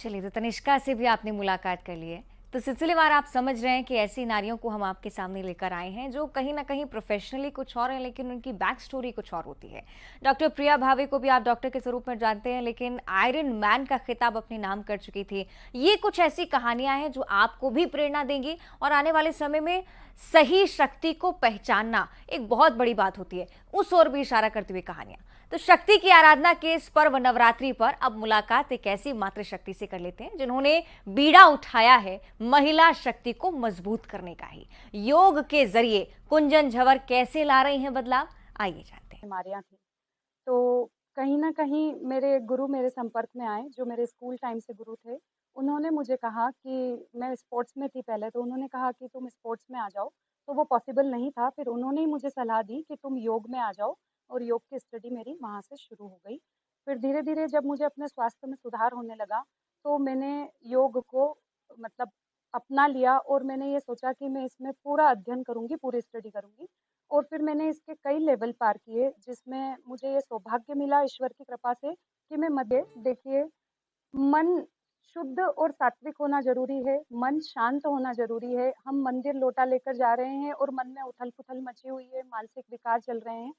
चलिए, तो तनिष्का से भी आपने मुलाकात कर ली है। तो सिलसिलेवार आप समझ रहे हैं कि ऐसी नारियों को हम आपके सामने लेकर आए हैं जो कहीं न कहीं प्रोफ़ेशनली कुछ और है, लेकिन उनकी बैक स्टोरी कुछ और होती है। डॉक्टर प्रिया भावे को भी आप डॉक्टर के स्वरूप में जानते हैं, लेकिन आयरन मैन का खिताब अपने नाम कर चुकी थी। ये कुछ ऐसी कहानियाँ हैं जो आपको भी प्रेरणा देंगी और आने वाले समय में सही शक्ति को पहचानना एक बहुत बड़ी बात होती है। उस ओर भी इशारा करती हुई कहानियाँ। तो शक्ति की आराधना के इस पर्व नवरात्रि पर अब मुलाकात एक ऐसी मातृशक्ति से कर लेते हैं जिन्होंने बीड़ा उठाया है महिला शक्ति को मजबूत करने का ही। योग के जरिए कुंजन झंवर कैसे ला रही हैं बदलाव, आइए जानते हैं। बीमारियाँ थी। तो कहीं न कहीं मेरे गुरु मेरे संपर्क में आए, जो मेरे स्कूल टाइम से गुरु थे। उन्होंने मुझे कहा कि मैं स्पोर्ट्स में थी पहले, तो उन्होंने कहा कि तुम स्पोर्ट्स में आ जाओ, तो वो पॉसिबल नहीं था। फिर उन्होंने ही मुझे सलाह दी कि तुम योग में आ जाओ और योग की स्टडी मेरी वहाँ से शुरू हो गई। फिर धीरे-धीरे जब मुझे अपने स्वास्थ्य में सुधार होने लगा, तो मैंने योग को मतलब अपना लिया और मैंने ये सोचा कि मैं इसमें पूरा अध्ययन करूँगी, पूरी स्टडी करूँगी। और फिर मैंने इसके कई लेवल पार किए, जिसमें मुझे ये सौभाग्य मिला ईश्वर की कृपा से कि मैं मध्य देखिए, मन शुद्ध और सात्विक होना ज़रूरी है, मन शांत होना ज़रूरी है। हम मंदिर लोटा लेकर जा रहे हैं और मन में उथल-पुथल मची हुई है, मानसिक विकार चल रहे हैं,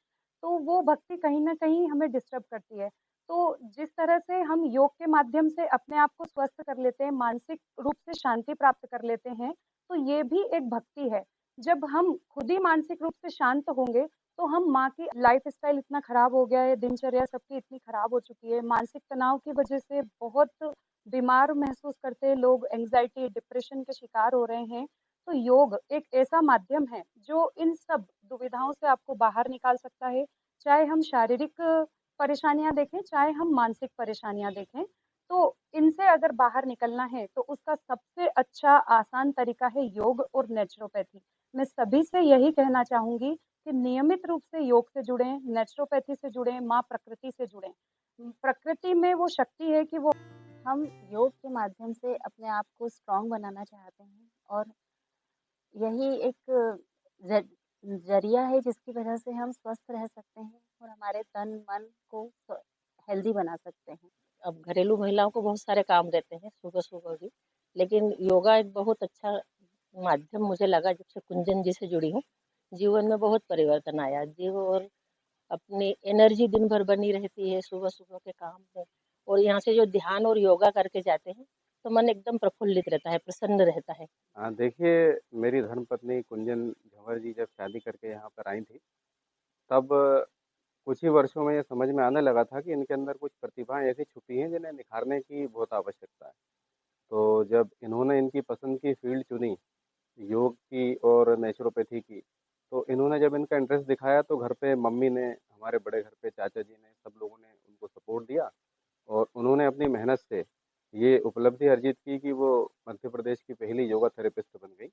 तो वो भक्ति कहीं न कहीं हमें डिस्टर्ब करती है। तो जिस तरह से हम योग के माध्यम से अपने आप को स्वस्थ कर लेते हैं, मानसिक रूप से शांति प्राप्त कर लेते हैं, तो ये भी एक भक्ति है। जब हम खुद ही मानसिक रूप से शांत होंगे, तो हम माँ की लाइफ़स्टाइल इतना खराब हो गया है, दिनचर्या सबकी इतनी खराब हो चुकी है, मानसिक तनाव की वजह से बहुत बीमार महसूस करते हैं लोग, एंग्ज़ायटी, डिप्रेशन के शिकार हो रहे हैं। तो योग एक ऐसा माध्यम है, जो इन सब दुविधाओं से आपको बाहर निकाल सकता है, चाहे हम शारीरिक परेशानियाँ देखें, चाहे हम मानसिक परेशानियाँ देखें। तो इनसे अगर बाहर निकलना है, तो उसका सबसे अच्छा आसान तरीका है योग और नेचुरोपैथी। मैं सभी से यही कहना चाहूँगी कि नियमित रूप से योग से जुड़ें, नेचुरोपैथी से जुड़ें, माँ प्रकृति से जुड़ें। प्रकृति में वो शक्ति है कि वो हम योग के माध्यम से अपने आप को स्ट्रॉन्ग बनाना चाहते हैं और यही एक ज ज़रिया है जिसकी वजह से हम स्वस्थ रह सकते हैं और हमारे तन-मन को हेल्दी बना सकते हैं। अब घरेलू महिलाओं को बहुत सारे काम रहते हैं सुबह-सुबह भी, लेकिन योगा एक बहुत अच्छा माध्यम मुझे लगा जब से कुंजन जी से जुड़ी हूँ। जीवन में बहुत परिवर्तन आया और अपनी एनर्जी दिन भर बनी रहती है सुबह-सुबह के काम में और यहाँ से जो ध्यान और योगा करके जाते हैं, तो मन एकदम प्रफुल्लित रहता है, प्रसन्न रहता है। हाँ, देखिए मेरी धर्मपत्नी कुंजन झंवर जी जब शादी करके यहाँ पर आई थी, तब कुछ ही वर्षों में ये समझ में आने लगा था कि इनके अंदर कुछ प्रतिभाएँ ऐसी छुपी हैं जिन्हें निखारने की बहुत आवश्यकता है। तो जब इन्होंने इनकी पसंद की फ़ील्ड चुनी, योग की और नेचुरोपैथी की, तो इन्होंने जब इनका इंटरेस्ट दिखाया तो घर पे मम्मी ने, हमारे बड़े घर पे चाचा जी ने, सब लोगों ने उनको सपोर्ट दिया और उन्होंने अपनी मेहनत से ये उपलब्धि अर्जित की कि वो मध्य प्रदेश की पहली योगा थेरेपिस्ट बन गई।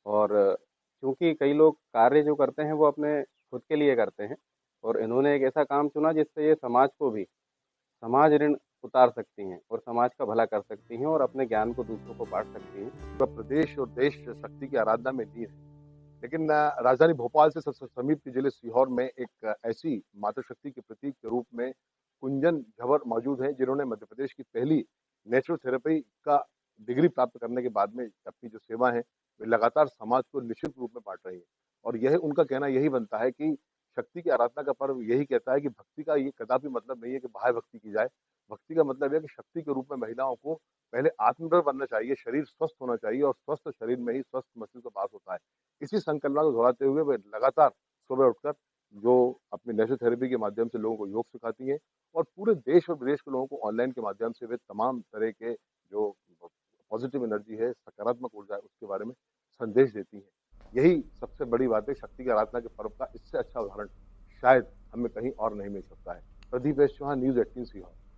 और चूँकि कई लोग कार्य जो करते हैं वो अपने खुद के लिए करते हैं और इन्होंने एक ऐसा काम चुना जिससे ये समाज को भी समाज ऋण उतार सकती हैं और समाज का भला कर सकती हैं और अपने ज्ञान को दूसरों को बाँट सकती हैं। पूरा प्रदेश और देश शक्ति की आराधना में लीन है। लेकिन राजधानी भोपाल से सबसे समीप के जिले सीहोर में एक ऐसी मातृशक्ति के प्रतीक के रूप में कुंजन झंवर मौजूद है, जिन्होंने मध्य प्रदेश की पहली नेचुरोथेरेपी का डिग्री प्राप्त करने के बाद में अपनी जो सेवा है, वे लगातार समाज को निःशुल्क रूप में बाँट रही है। और यह उनका कहना यही बनता है कि शक्ति की आराधना का पर्व यही कहता है कि भक्ति का ये कदापि मतलब नहीं है कि बाह्य भक्ति की जाए। भक्ति का मतलब है कि शक्ति के रूप में महिलाओं को पहले आत्मनिर्भर बनना चाहिए, शरीर स्वस्थ होना चाहिए और स्वस्थ शरीर में ही स्वस्थ मस्तिष्क का वास होता है। इसी संकल्पना को दोहराते हुए वे लगातार सुबह उठकर जो अपनी नेचुरोथेरेपी के माध्यम से लोगों को योग सिखाती हैं और पूरे देश और विदेश के लोगों को ऑनलाइन के माध्यम से वे तमाम तरह के जो पॉजिटिव एनर्जी है, सकारात्मक ऊर्जा है, उसके बारे में संदेश देती हैं। यही सबसे बड़ी बात है शक्ति की आराधना के पर्व का, इससे अच्छा उदाहरण शायद हमें कहीं और नहीं मिल सकता है। Pradeep S Chauhan, news 18 Sehore.